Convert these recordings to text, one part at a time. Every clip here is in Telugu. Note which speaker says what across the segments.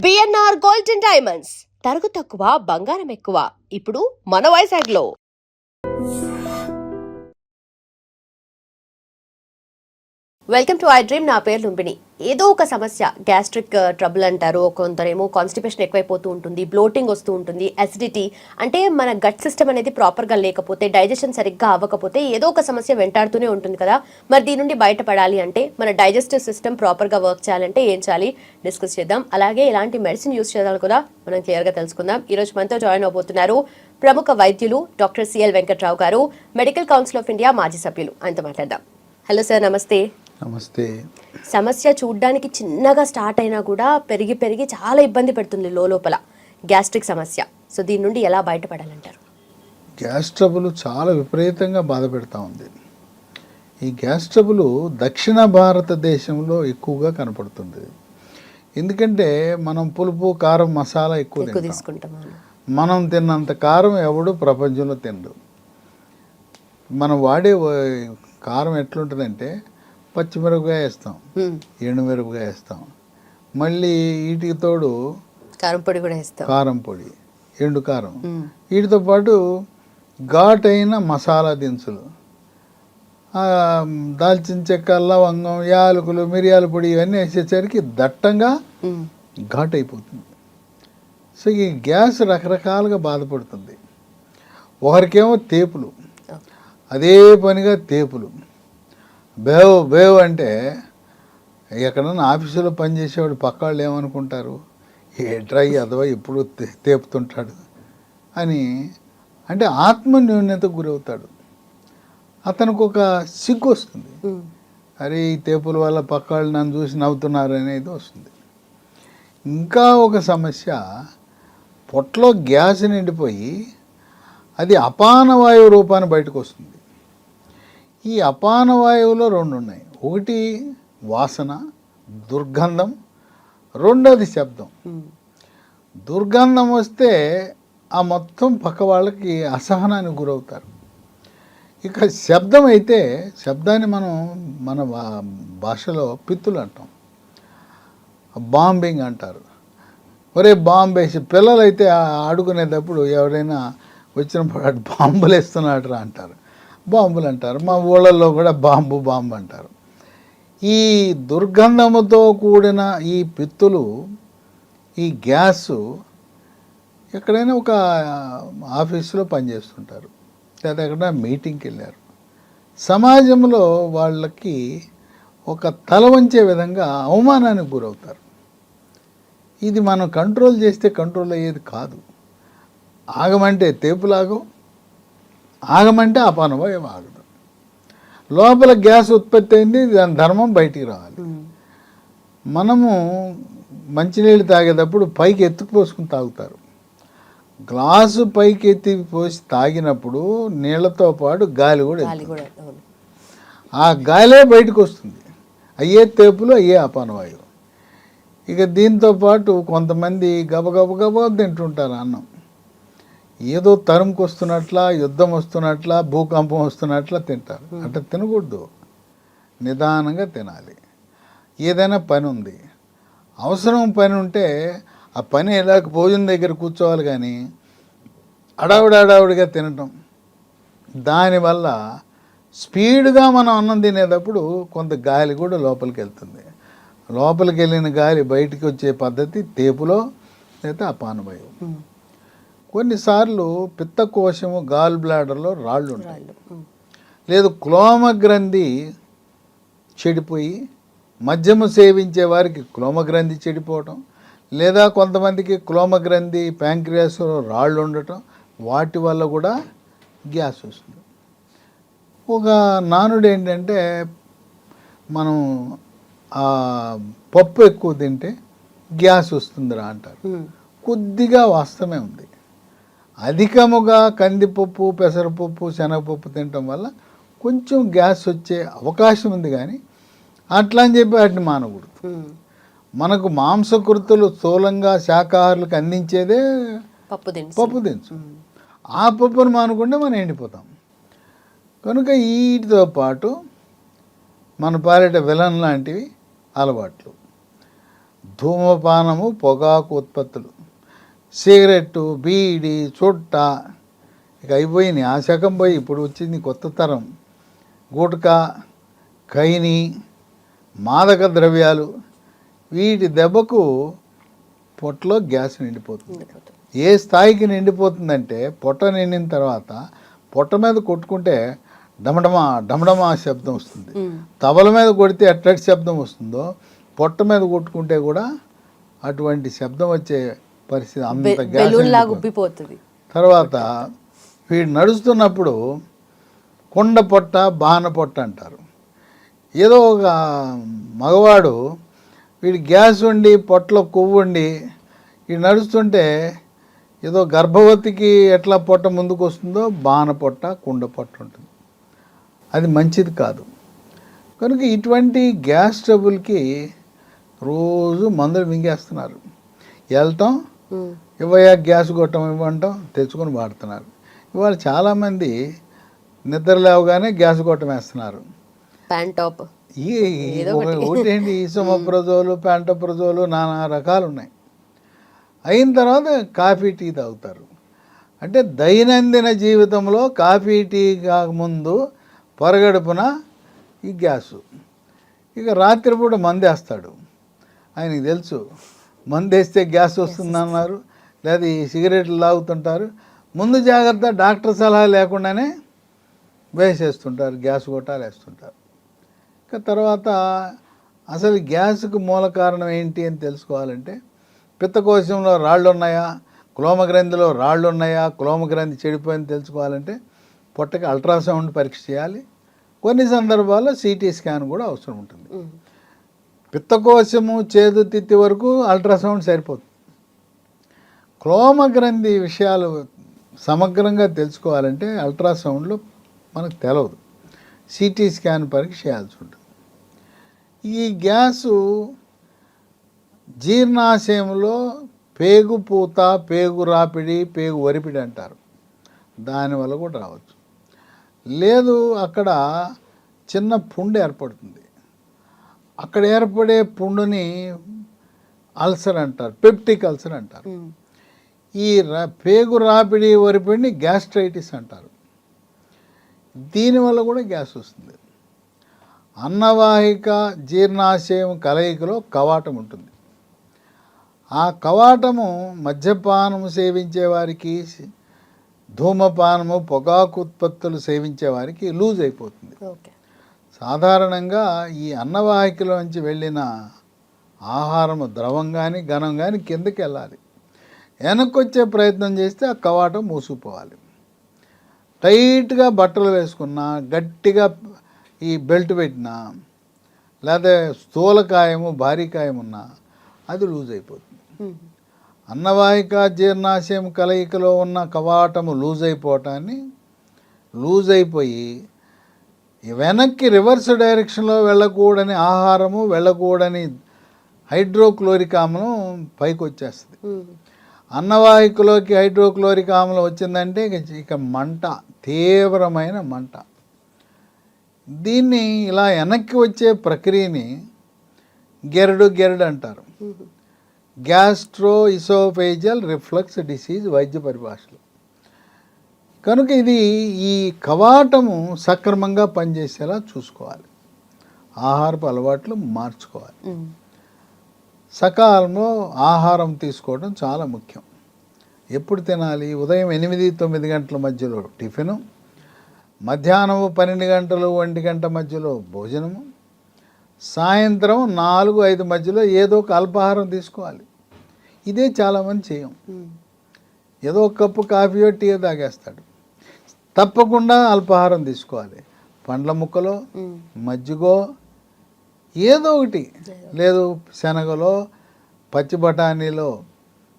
Speaker 1: బిఎన్ఆర్ గోల్డ్ అండ్ డైమండ్స్ తరుగు తక్కువ బంగారం ఎక్కువ ఇప్పుడు మన వైజాగ్లో. Welcome to I dream. నా పేరు లుంబిని. ఏదో ఒక సమస్య, గ్యాస్ట్రిక్ ట్రబుల్ అంటారు, కొందరేమో కాన్స్టిపేషన్ ఎక్కువైపోతూ ఉంటుంది, బ్లోటింగ్ వస్తూ ఉంటుంది, అసిడిటీ, అంటే మన గట్ సిస్టమ్ అనేది ప్రాపర్గా లేకపోతే, డైజెషన్ సరిగ్గా అవ్వకపోతే ఏదో ఒక సమస్య వెంటాడుతూనే ఉంటుంది కదా. మరి దీని నుండి బయటపడాలి అంటే, మన డైజెస్టివ్ సిస్టమ్ ప్రాపర్గా వర్క్ చేయాలంటే ఏం చేయాలి డిస్కస్ చేద్దాం. అలాగే ఎలాంటి మెడిసిన్ యూస్ చేయాలి కూడా మనం క్లియర్గా తెలుసుకుందాం. ఈరోజు మనతో జాయిన్ అవబోతున్నారు ప్రముఖ వైద్యులు డాక్టర్ సిఎల్ వెంకట్రావు గారు, మెడికల్ కౌన్సిల్ ఆఫ్ ఇండియా మాజీ సభ్యులు. ఆయనతో మాట్లాడదాం. హలో సార్, నమస్తే.
Speaker 2: నమస్తే.
Speaker 1: సమస్య చూడ్డానికి చిన్నగా స్టార్ట్ అయినా కూడా పెరిగి పెరిగి చాలా ఇబ్బంది పెడుతుంది లోపల, గ్యాస్ట్రిక్ సమస్య. సో దీని నుండి ఎలా బయటపడాలంటారు?
Speaker 2: గ్యాస్ ట్రబుల్ చాలా విపరీతంగా బాధ పెడతా ఉంది. ఈ గ్యాస్ ట్రబుల్ దక్షిణ భారతదేశంలో ఎక్కువగా కనపడుతుంది. ఎందుకంటే మనం పులుపు, కారం, మసాలా ఎక్కువ తీసుకుంటాం. మనం తిన్నంత కారం ఎవడు ప్రపంచంలో తినడు. మనం వాడే కారం ఎట్లుంటుందంటే పచ్చిమిరపకాయ వేస్తాం, ఎండుమిరపకాయ వేస్తాం, మళ్ళీ వీటికి తోడు
Speaker 1: కారం పొడి కూడా వేస్తాం,
Speaker 2: కారం పొడి, ఎండు కారం, వీటితో పాటు ఘాటైన మసాలా దినుసులు, దాల్చిన చెక్క, లవంగం, యాలకులు, మిరియాల పొడి ఇవన్నీ వేసేసరికి దట్టంగా ఘాట్ అయిపోతుంది. సో ఈ గ్యాస్ రకరకాలుగా బాధపడుతుంది. ఒకరికేమో తేపులు, అదే పనిగా తేపులు, బేవ్ అంటే ఎక్కడన్నా ఆఫీసులో పనిచేసేవాడు పక్క వాళ్ళు ఏమనుకుంటారు, ఏట్రై అథవా ఎప్పుడు తేపుతుంటాడు అని, అంటే ఆత్మన్యూన్యతకు గురవుతాడు. అతనికి ఒక సిగ్గు వస్తుంది, అరే ఈ తేపుల వల్ల పక్క వాళ్ళు నన్ను చూసి నవ్వుతున్నారు అనేది వస్తుంది. ఇంకా ఒక సమస్య, పొట్టలో గ్యాస్ నిండిపోయి అది అపానవాయువు రూపాన్ని బయటకు వస్తుంది. ఈ అపానవాయువులో రెండు ఉన్నాయి. ఒకటి వాసన, దుర్గంధం, రెండోది శబ్దం. దుర్గంధం వస్తే ఆ మొత్తం పక్క వాళ్ళకి అసహనానికి గురవుతారు. ఇక శబ్దం అయితే, శబ్దాన్ని మన భాషలో పిత్తులు అంటాం, బాంబింగ్ అంటారు. ఒరే బాంబు వేసి, పిల్లలైతే ఆడుకునేటప్పుడు ఎవరైనా వచ్చినప్పుడు బాంబులు వేస్తున్నాడు రా అంటారు, బాంబులు అంటారు. మా ఊళ్ళల్లో కూడా బాంబు అంటారు. ఈ దుర్గంధముతో కూడిన ఈ పిత్తులు, ఈ గ్యాసు ఎక్కడైనా ఒక ఆఫీసులో పనిచేస్తుంటారు, లేదా ఎక్కడ మీటింగ్కి వెళ్ళారు, సమాజంలో వాళ్ళకి ఒక తల వంచే విధంగా అవమానానికి గురవుతారు. ఇది మనం కంట్రోల్ చేస్తే కంట్రోల్ అయ్యేది కాదు. ఆగమంటే తేపులాగం, ఆగమంటే అపానవాయువు ఆగదు. లోపల గ్యాస్ ఉత్పత్తి అయింది, దాని ధర్మం బయటికి రావాలి. మనము మంచినీళ్ళు తాగేటప్పుడు పైకి ఎత్తుకుపోసుకుని తాగుతారు. గ్లాసు పైకి ఎత్తి పోసి తాగినప్పుడు నీళ్లతో పాటు గాలి కూడా, ఆ గాలే బయటకు వస్తుంది. అయ్యే తేపులు, అయ్యే అపానవాయువు. ఇక దీంతో పాటు కొంతమంది గబగబ తింటుంటారు అన్నం. ఏదో తరుముకు వస్తున్నట్లా, యుద్ధం వస్తున్నట్లా, భూకంపం వస్తున్నట్లా తింటారు. అంటే తినకూడదు, నిదానంగా తినాలి. ఏదైనా పని ఉంది, అవసరం పని ఉంటే ఆ పని ఎలా భోజనం దగ్గర కూర్చోవాలి, కానీ అడావుడిగా తినటం, దానివల్ల స్పీడ్గా మనం అన్నం తినేటప్పుడు కొంత గాలి కూడా లోపలికి వెళ్తుంది. లోపలికి వెళ్ళిన గాలి బయటికి వచ్చే పద్ధతి తేపులో లేదా అపానవాయువు. కొన్నిసార్లు పిత్తకోశము, గాల్ బ్లాడర్లో రాళ్ళు ఉంటాయి, లేదు క్లోమగ్రంథి చెడిపోయి, మద్యము సేవించే వారికి క్లోమగ్రంథి చెడిపోవటం, లేదా కొంతమందికి క్లోమగ్రంథి ప్యాంక్రియాస్లో రాళ్ళు ఉండటం, వాటి వల్ల కూడా గ్యాస్ వస్తుంది. ఒక నానుడు ఏంటంటే, మనం పప్పు ఎక్కువ తింటే గ్యాస్ వస్తుందిరా అంటారు. కొద్దిగా వాస్తవమే ఉంది. అధికముగా కందిపప్పు, పెసరపప్పు, శనగపప్పు తినటం వల్ల కొంచెం గ్యాస్ వచ్చే అవకాశం ఉంది, కానీ అట్లా అని చెప్పి వాటిని మానకూడదు. మనకు మాంసకృతులు స్థూలంగా శాకాహారులకు అందించేదే పప్పు దినుసు. ఆ పప్పును మానుకుంటే మనం ఎండిపోతాం. కనుక వీటితో పాటు మన పాలిట విలన్ లాంటివి అలవాట్లు. ధూమపానము, పొగాకు ఉత్పత్తులు, సిగరెట్టు, బీడి, చుట్ట, ఇక అయిపోయినాయి. ఆ శకం పోయి ఇప్పుడు వచ్చింది కొత్త తరం గుట్కా, ఖైని, మాదక ద్రవ్యాలు. వీటి దెబ్బకు పొట్టలో గ్యాస్ నిండిపోతుంది. ఏ స్థాయికి నిండిపోతుందంటే పొట్ట నిండిన తర్వాత పొట్ట మీద కొట్టుకుంటే డమడమా డమడమా శబ్దం వస్తుంది. తబల మీద కొడితే ఎట్లాంటి శబ్దం వస్తుందో పొట్ట మీద కొట్టుకుంటే కూడా అటువంటి శబ్దం వచ్చే పరిస్థితి. అంత గ్యాస్
Speaker 1: ఉబ్బిపోతుంది.
Speaker 2: తర్వాత వీడు నడుస్తున్నప్పుడు కొండ పొట్ట, బాన పొట్ట అంటారు. ఏదో ఒక మగవాడు వీడి గ్యాస్ ఉండి పొట్టలో కొవ్వు ఉండి వీడు నడుస్తుంటే ఏదో గర్భవతికి ఎట్లా పొట్ట ముందుకు వస్తుందో బాన పొట్ట, కుండ పొట్ట ఉంటుంది. అది మంచిది కాదు. కనుక ఇటువంటి గ్యాస్ ట్రబుల్కి రోజు మందులు మింగేస్తున్నారు. వెళ్తాం, ఇవ్వయా గ్యాస్ కొట్టం ఇవ్వంటాం, తెచ్చుకొని వాడుతున్నారు. ఇవాళ చాలామంది నిద్ర లేవగానే గ్యాస్ కొట్టం వేస్తున్నారు. ఒకటేంటి ఈసోమోప్రజోలు, ప్యాంటోప్రజోలు, నానా రకాలు ఉన్నాయి. అయిన తర్వాత కాఫీ, టీ తాగుతారు. అంటే దైనందిన జీవితంలో కాఫీ, టీ కాకముందు పొరగడుపున ఈ గ్యాసు. ఇక రాత్రిపూట మందేస్తాడు. ఆయనకి తెలుసు మందేస్తే గ్యాస్ వస్తుందన్నారు. లేదా ఈ సిగరెట్లు తాగుతుంటారు. ముందు జాగ్రత్త డాక్టర్ సలహా లేకుండానే వేసేస్తుంటారు, గ్యాస్ కొట్టాలు వేస్తుంటారు. ఇక తర్వాత అసలు గ్యాస్కు మూల కారణం ఏంటి అని తెలుసుకోవాలంటే పిత్తకోశంలో రాళ్ళు ఉన్నాయా, క్లోమగ్రంథిలో రాళ్ళు ఉన్నాయా, క్లోమగ్రంథి చెడిపోయింది తెలుసుకోవాలంటే పొట్టకి అల్ట్రాసౌండ్ పరీక్ష చేయాలి. కొన్ని సందర్భాల్లో సిటీ స్కాన్ కూడా అవసరం ఉంటుంది. పిత్తకోశము, చేదు, తిత్తి వరకు అల్ట్రాసౌండ్ సరిపోతుంది. క్లోమగ్రంథి విషయాలు సమగ్రంగా తెలుసుకోవాలంటే అల్ట్రాసౌండ్లో మనకు తెలవదు, సిటీ స్కాన్ పరీక్ష చేయాల్సి ఉంటుంది. ఈ గ్యాసు జీర్ణాశయంలో పేగు పూత, పేగు రాపిడి, పేగు వరిపిడి అంటారు. దానివల్ల కూడా రావచ్చు. లేదు అక్కడ చిన్న పుండు ఏర్పడుతుంది. అక్కడ ఏర్పడే పుండుని అల్సర్ అంటారు, పెప్టిక్ అల్సర్ అంటారు. ఈ పేగు రాపిడి, వరిపిడిని గ్యాస్ట్రైటిస్ అంటారు. దీనివల్ల కూడా గ్యాస్ వస్తుంది. అన్నవాహిక, జీర్ణాశయం కలయికలో కవాటం ఉంటుంది. ఆ కవాటము మద్యపానము సేవించే వారికి, ధూమపానము, పొగాకు ఉత్పత్తులు సేవించే వారికి లూజ్ అయిపోతుంది. సాధారణంగా ఈ అన్నవాహికలోంచి వెళ్ళిన ఆహారము ద్రవం కానీ ఘనం కానీ కిందకి వెళ్ళాలి. వెనక్కి వచ్చే ప్రయత్నం చేస్తే ఆ కవాటం మూసుకుపోవాలి. టైట్గా బట్టలు వేసుకున్నా, గట్టిగా ఈ బెల్ట్ పెట్టినా, లేదా స్థూలకాయము, భారీకాయం ఉన్నా అది లూజ్ అయిపోతుంది. అన్నవాహిక, జీర్ణాశయం కలయికలో ఉన్న కవాటము లూజ్ అయిపోయి వెనక్కి రివర్స్ డైరెక్షన్లో వెళ్ళకూడని ఆహారము, వెళ్ళకూడని హైడ్రోక్లోరిక్ ఆమ్లం పైకి వచ్చేస్తుంది. అన్నవాహికలోకి హైడ్రోక్లోరిక్ ఆమ్లం వచ్చిందంటే ఇక మంట, తీవ్రమైన మంట. దీన్ని ఇలా వెనక్కి వచ్చే ప్రక్రియని గెరడు అంటారు. గ్యాస్ట్రో ఇసోఫేజియల్ రిఫ్లక్స్ డిసీజ్ వైద్య పరిభాషలో. కనుక ఇది ఈ కవాటము సక్రమంగా పనిచేసేలా చూసుకోవాలి. ఆహారపు అలవాట్లు మార్చుకోవాలి. సకాలంలో ఆహారం తీసుకోవడం చాలా ముఖ్యం. ఎప్పుడు తినాలి? ఉదయం 8-9 గంటల మధ్యలో టిఫిను, మధ్యాహ్నం 12 గంటలు 1 గంట మధ్యలో భోజనము, సాయంత్రం 4-5 మధ్యలో ఏదో ఒక అల్పాహారం తీసుకోవాలి. ఇదే చాలామంది చేయం. ఏదో ఒక కప్పు కాఫీయో టీయో తాగేస్తాడు. తప్పకుండా అల్పాహారం తీసుకోవాలి. పండ్ల ముక్కలో, మజ్జిగో, ఏదో ఒకటి, లేదు శనగలో, పచ్చి బఠానీలో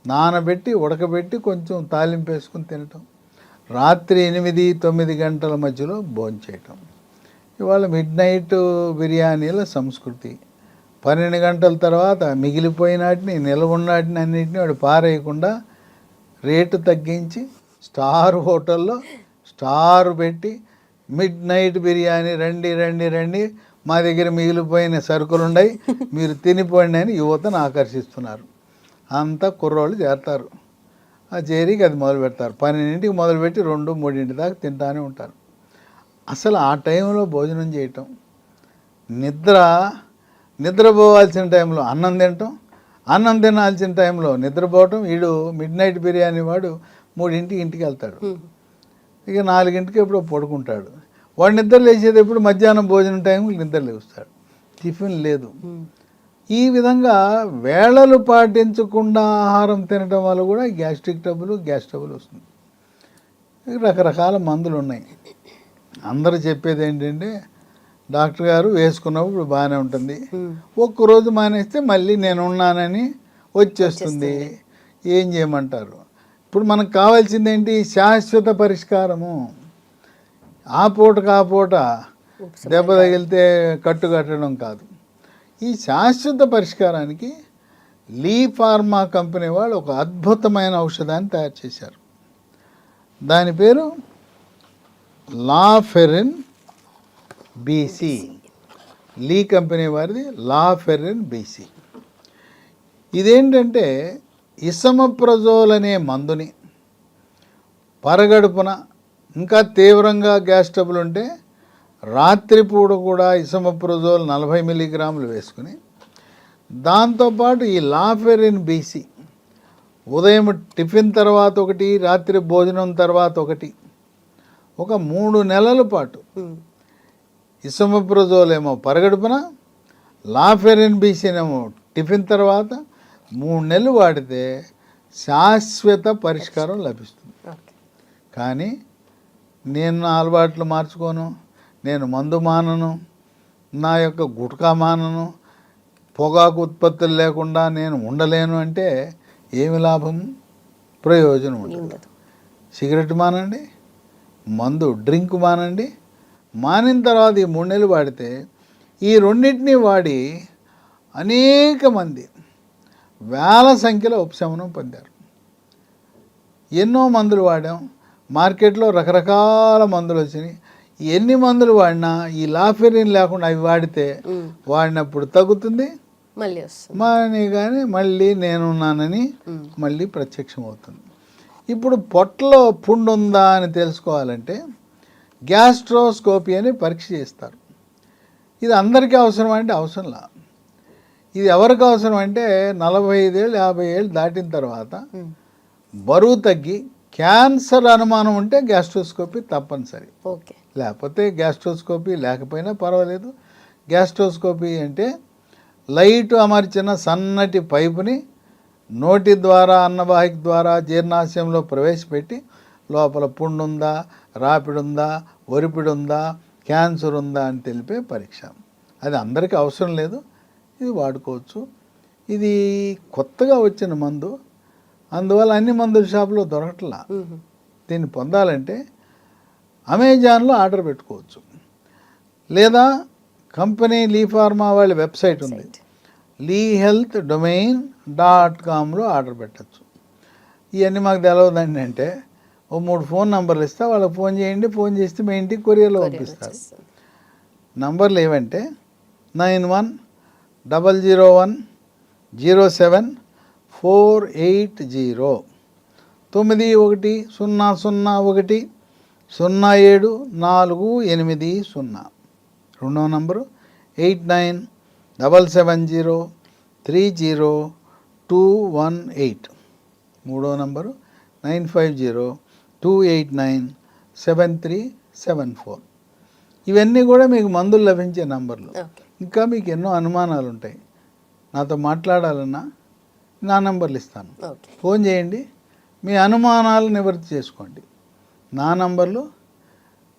Speaker 2: నానబెట్టి ఉడకబెట్టి కొంచెం తాలింపు వేసుకుని తినటం. రాత్రి 8-9 గంటల మధ్యలో భోంచేయటం. ఇవాళ మిడ్ నైట్ బిర్యానీల సంస్కృతి. 12 గంటల తర్వాత మిగిలిపోయినాటిని, నిల్వ ఉన్నాటిని అన్నింటినీ వాడు పారేయకుండా రేటు తగ్గించి స్టార్ హోటల్లో స్టార్ పెట్టి మిడ్ నైట్ బిర్యానీ రండి మా దగ్గర మిగిలిపోయిన సరుకులు ఉన్నాయి, మీరు తినిపోండి అని యువతను ఆకర్షిస్తున్నారు. అంతా కుర్రోళ్ళు చేరతారు. ఆ చేరికి అది మొదలు పెడతారు. 12ంటికి మొదలుపెట్టి 2-3 దాకా తింటానే ఉంటారు. అసలు ఆ టైంలో భోజనం చేయటం, నిద్రపోవాల్సిన టైంలో అన్నం తినటం, అన్నం తినాల్సిన టైంలో నిద్రపోవటం. వీడు మిడ్ బిర్యానీ వాడు 3ంటికి ఇంటికి వెళ్తాడు, ఇక 4ంటికి ఎప్పుడో పడుకుంటాడు. వాడు నిద్ర లేచేది ఎప్పుడు మధ్యాహ్నం భోజనం టైంకి నిద్ర లేస్తాడు, టిఫిన్ లేదు. ఈ విధంగా వేళలు పాటించకుండా ఆహారం తినడం వల్ల కూడా గ్యాస్ ట్రబుల్ వస్తుంది. రకరకాల మందులు ఉన్నాయి. అందరూ చెప్పేది ఏంటంటే, డాక్టర్ గారు వేసుకున్నప్పుడు బాగానే ఉంటుంది, ఒక్కరోజు మానేస్తే మళ్ళీ నేను ఉన్నానని వచ్చేస్తుంది. ఏం చేయమంటారు? ఇప్పుడు మనకు కావాల్సింది ఏంటి? శాశ్వత పరిష్కారము. ఆ పూట దెబ్బ తగిలితే కట్టు కట్టడం కాదు. ఈ శాశ్వత పరిష్కారానికి లీ ఫార్మా కంపెనీ వాళ్ళు ఒక అద్భుతమైన ఔషధాన్ని తయారు చేశారు. దాని పేరు లాఫెరిన్ బీసీ. లీ కంపెనీ వారిది లాఫెరిన్ బీసీ. ఇదేంటంటే ఇసమప్రజోల్ అనే మందుని పరగడుపున, ఇంకా తీవ్రంగా గ్యాస్ ట్రబుల్ ఉంటే రాత్రిపూట కూడా ఇసమప్రజోల్ 40 మిల్లీగ్రాములు వేసుకుని, దాంతోపాటు ఈ లాఫెరిన్ బీసీ ఉదయం టిఫిన్ తర్వాత ఒకటి, రాత్రి భోజనం తర్వాత ఒకటి, ఒక 3 నెలల పాటు ఇసమప్రజోల్ ఏమో పరగడుపున, లాఫెరిన్ బీసీనేమో టిఫిన్ తర్వాత 3 నెలలు వాడితే శాశ్వత పరిష్కారం లభిస్తుంది. కానీ నేను నా అలవాట్లు మార్చుకోను, నేను మందు మానను, నా యొక్క గుట్కా మానను, పొగాకు ఉత్పత్తులు లేకుండా నేను ఉండలేను అంటే ఏమి లాభం? ప్రయోజనం ఉండదు. సిగరెట్ మానండి, మందు డ్రింక్ మానండి. మానిన తర్వాత ఈ 3 నెలలు వాడితే ఈ రెండింటినీ వాడి అనేక మంది వేల సంఖ్యలో ఉపశమనం పొందారు. ఎన్నో మందులు వాడాం, మార్కెట్లో రకరకాల మందులు వచ్చినాయి. ఎన్ని మందులు వాడినా ఈ లాఫెరిన్ లేకుండా అవి వాడితే వాడినప్పుడు తగ్గుతుంది, కానీ మళ్ళీ నేనున్నానని మళ్ళీ ప్రత్యక్షం అవుతుంది. ఇప్పుడు పొట్టలో పుండు ఉందా అని తెలుసుకోవాలంటే గ్యాస్ట్రోస్కోపీ అని పరీక్ష చేస్తారు. ఇది అందరికీ అవసరం అంటే అవసరంలా. ఇది ఎవరికి అవసరం అంటే 45 ఏళ్ళు 50 ఏళ్ళు దాటిన తర్వాత బరువు తగ్గి క్యాన్సర్ అనుమానం ఉంటే గ్యాస్ట్రోస్కోపీ తప్పనిసరి. లేకపోతే గ్యాస్ట్రోస్కోపీ లేకపోయినా పర్వాలేదు. గ్యాస్ట్రోస్కోపీ అంటే లైట్ అమర్చిన సన్నటి పైపుని నోటి ద్వారా, అన్నవాహిక ద్వారా జీర్ణాశయంలో ప్రవేశపెట్టి లోపల పుండుందా, రాపిడుందా, ఒరిపిడుందా, క్యాన్సర్ ఉందా అని తెలిపే పరీక్ష. అది అందరికీ అవసరం లేదు, ఇది వాడుకోవచ్చు. ఇది కొత్తగా వచ్చిన మందు, అందువల్ల అన్ని మందుల షాపులో దొరకట్లా. దీన్ని పొందాలంటే అమెజాన్లో ఆర్డర్ పెట్టుకోవచ్చు, లేదా కంపెనీ లీ ఫార్మా వాళ్ళ వెబ్సైట్ ఉంది, lehealthdomain.comలో ఆర్డర్ పెట్టచ్చు. ఇవన్నీ మాకు తెలవదండి అంటే ఓ 3 ఫోన్ నంబర్లు ఇస్తా, వాళ్ళకి ఫోన్ చేయండి, ఫోన్ చేస్తే మీ ఇంటికి కొరియర్లో పంపిస్తారు. నంబర్లు ఏవంటే 9100107480, 910001074880. రెండవ నంబరు 8977030218. మూడవ నంబరు 9502897374. ఇవన్నీ కూడా మీకు మందులు లభించే నంబర్లు. ఇంకా మీకు ఎన్నో అనుమానాలు ఉంటాయి, నాతో మాట్లాడాలన్నా నా నంబర్లు ఇస్తాను, ఫోన్ చేయండి, మీ అనుమానాలు నివృత్తి చేసుకోండి. నా నంబర్లు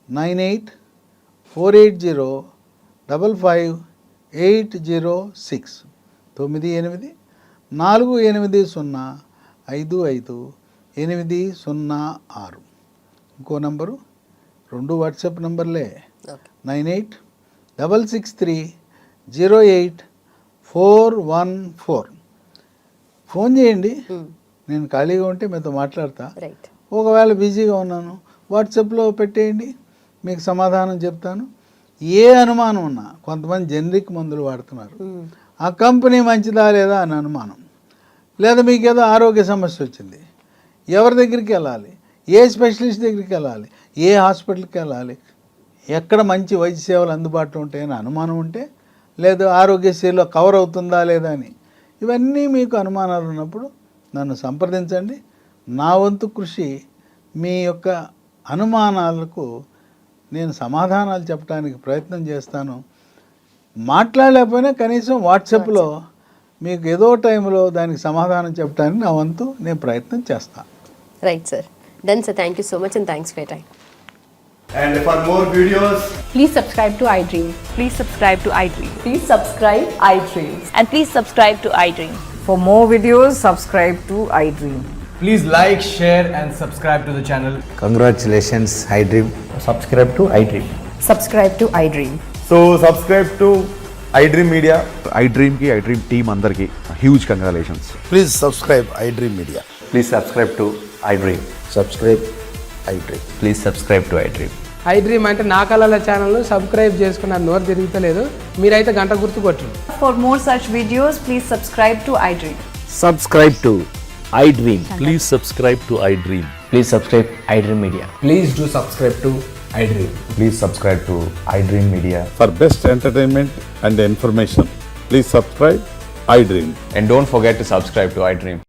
Speaker 2: 9848055806 9848055806. ఇంకో నంబరు, 2 వాట్సాప్ నంబర్లే, 9866308414. ఫోన్ చేయండి, నేను ఖాళీగా ఉంటే మీతో మాట్లాడతా. ఒకవేళ బిజీగా ఉన్నాను వాట్సాప్లో పెట్టేయండి, మీకు సమాధానం చెప్తాను. ఏ అనుమానం ఉన్నా, కొంతమంది జనరిక్ మందులు వాడుతున్నారు, ఆ కంపెనీ మంచిదా లేదా అని అనుమానం, లేదా మీకు ఏదో ఆరోగ్య సమస్య వచ్చింది, ఎవరి దగ్గరికి వెళ్ళాలి, ఏ స్పెషలిస్ట్ దగ్గరికి వెళ్ళాలి, ఏ హాస్పిటల్కి వెళ్ళాలి, ఎక్కడ మంచి వైద్య సేవలు అందుబాటులో ఉంటాయని అనుమానం ఉంటే, లేదా ఆరోగ్యశ్రీలో కవర్ అవుతుందా లేదా అని, ఇవన్నీ మీకు అనుమానాలు ఉన్నప్పుడు నన్ను సంప్రదించండి. నా వంతు కృషి మీ యొక్క అనుమానాలకు నేను సమాధానాలు చెప్పడానికి ప్రయత్నం చేస్తాను. మాట్లాడలేకపోయినా కనీసం వాట్సాప్లో మీకు ఏదో టైంలో దానికి సమాధానం చెప్పడానికి నా వంతు నేను ప్రయత్నం చేస్తాను.
Speaker 1: Right sir, done sir. Thank you so much and thanks for your time.
Speaker 3: And for more videos,
Speaker 4: Please subscribe to iDream.
Speaker 5: Please subscribe to iDream.
Speaker 4: Please subscribe iDream.
Speaker 5: And please subscribe to iDream.
Speaker 4: For more videos, subscribe to iDream.
Speaker 3: please like, share and subscribe to the channel.
Speaker 6: Congratulations, iDream.
Speaker 3: Subscribe to iDream.
Speaker 4: Subscribe to iDream.
Speaker 3: So subscribe to iDream Media.
Speaker 7: iDream की iDream team अंदर की huge congratulations.
Speaker 6: Please subscribe iDream Media.
Speaker 8: Please subscribe to iDream.
Speaker 6: Subscribe iDream.
Speaker 8: Please subscribe to iDream.
Speaker 9: iDream అంటే నా కళల ఛానల్ను సబ్స్క్రైబ్ చేసుకున్నారు, నోరు తిరుగుతలేదు, మీరైతే గంట గుర్తు కొట్టండి.
Speaker 4: For more such videos, please subscribe to iDream.
Speaker 10: Subscribe to iDream.
Speaker 8: Please subscribe to iDream. Please subscribe iDream Media.
Speaker 3: Please do subscribe to iDream.
Speaker 8: Please subscribe to iDream Media.
Speaker 7: For best entertainment and information, please subscribe iDream.
Speaker 8: And don't forget to subscribe to iDream.